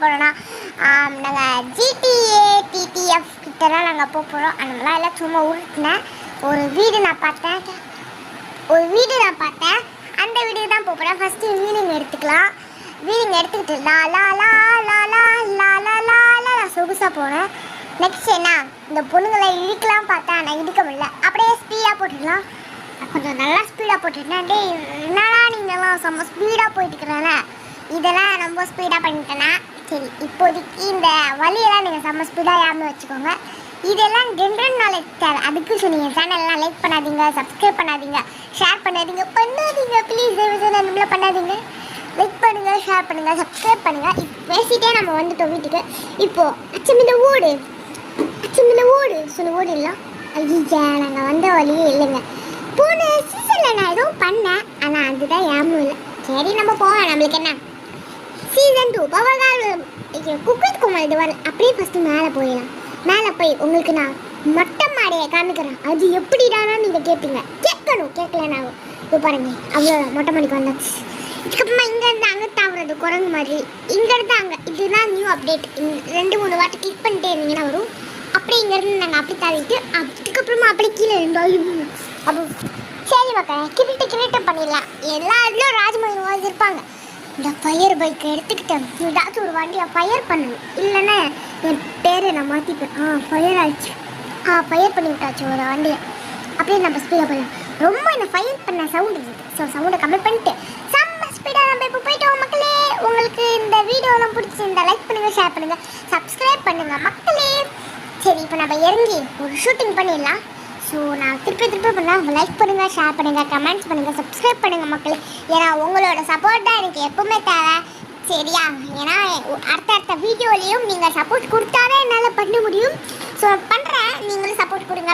போகிறோன்னா நாங்கள் GTA TTF கிட்டலாம் நாங்கள் போகிறோம். அந்த மாதிரிலாம் எல்லாம் சும்மா உருட்டினேன். ஒரு வீடு நான் பார்த்தேன், அந்த வீட்டுக்கு தான் போகிறேன். ஃபஸ்ட்டு வீடிங் எடுத்துக்கலாம். வீடிங் எடுத்துக்கிட்டு லா லா லா லா லா லா லா லா லா சொகுசாக போனேன். நெக்ஸ்ட் என்ன, இந்த பொண்ணுங்களை இடிக்கலாம் பார்த்தா நான் இடிக்க முடியல. அப்படியே ஸ்பீடாக போட்டுடலாம். கொஞ்சம் நல்லா ஸ்பீடாக போட்டுட்டேன். டே என்னடா நீங்கள்லாம் செம்ம ஸ்பீடாக போயிட்டுக்கிறேன்ல, இதெல்லாம் ரொம்ப ஸ்பீடாக பண்ணிட்டேன்னா சரி. இப்போதைக்கு இந்த வழியெல்லாம் நீங்கள் செம்ம ஸ்பீடாக யாருமே வச்சுக்கோங்க. இதெல்லாம் ஜென்ரல் நாலேஜ் தேவை. அதுக்கு சொன்னீங்க சேனல்லாம் லைக் பண்ணாதீங்க, சப்ஸ்கிரைப் பண்ணாதீங்க, ஷேர் பண்ணாதீங்க ப்ளீஸ் நம்மள பண்ணாதீங்க. லைக் பண்ணுங்கள், ஷேர் பண்ணுங்கள், சப்ஸ்கிரைப் பண்ணுங்கள். பேசிட்டே நம்ம வந்துட்டோம் வீட்டுக்கு. இப்போது அச்சமில்ல ஓடு சொன்ன ஓடு இல்லை. ஐயா நாங்கள் வந்த வழியே இல்லைங்க. போன சீசனில் நான் எதுவும் பண்ணேன், ஆனால் அதுதான் யாரும் இல்லை. சரி நம்ம போவோம். நம்மளுக்கு என்ன சீசன் 2 பவர்கால் குக்வித் கோமாளி இது வரல. அப்படியே ஃபஸ்ட்டு மேலே போயிடலாம். மேலே போய் உங்களுக்கு நான் மொட்டை மாடியை காமிக்கிறேன். அது எப்படிடானா நீங்கள் கேட்பீங்க. கேட்கலன்னா இப்போ பாருங்க, அவ்வளோ மொட்டை மாடிக்கு வந்தாச்சு. இதுக்கப்புறமா இங்கேருந்து அங்கே தாவுறது குரங்கு மாதிரி, இங்கேருந்து அங்கே. இதுதான் நியூ அப்டேட். 2-3 வாட்டி கிளிக் பண்ணிட்டே இருந்தீங்கன்னா வரும். அப்படியே இங்கேருந்து நாங்கள் அப்படி தாவிட்டு அதுக்கப்புறமா அப்படி கீழே இருந்தோம். அப்போ சரி மக்கள், கிரிட்டு பண்ணிடலாம். எல்லா இதுலையும் ராஜ்மயில் வாய்ஸ் இருப்பாங்க. இந்த ஃபயர் பைக்கை எடுத்துக்கிட்டேன். ஏதாச்சும் ஒரு வண்டியை ஃபயர் பண்ணணும், இல்லைன்னா என் பேரை நான் மாற்றிப்பேன். ஃபயர் ஆயிடுச்சு. ஃபயர் பண்ணி விட்டாச்சு ஒரு வண்டியை. அப்படியே நம்ம ஸ்பீடாக போயிடலாம். ரொம்ப இந்த ஃபயர் பண்ண சவுண்டு இருக்குது. ஸோ சவுண்டை கம்மி பண்ணிட்டு செம்ம ஸ்பீடாக நம்ம இப்போ போயிட்டோம் மக்களே. உங்களுக்கு இந்த வீடியோலாம் பிடிச்சிருந்தா லைக் பண்ணுங்கள், ஷேர் பண்ணுங்கள், சப்ஸ்கிரைப் பண்ணுங்கள் மக்களே. சரி இப்போ நம்ம இறங்கி ஒரு ஷூட்டிங் பண்ணிடலாம். ஸோ நான் திருப்பி பண்ணால் லைக் பண்ணுங்கள், ஷேர் பண்ணுங்கள், கமெண்ட்ஸ் பண்ணுங்கள், சப்ஸ்கிரைப் பண்ணுங்கள் மக்களே. ஏன்னா உங்களோட சப்போர்ட் தான் எனக்கு எப்பவுமே தேவை. சரியா? ஏன்னா அடுத்த வீடியோலையும் நீங்கள் சப்போர்ட் கொடுத்தாதான் என்னால் பண்ண முடியும். ஸோ பண்ணுறேன், நீங்களும் சப்போர்ட் கொடுங்க.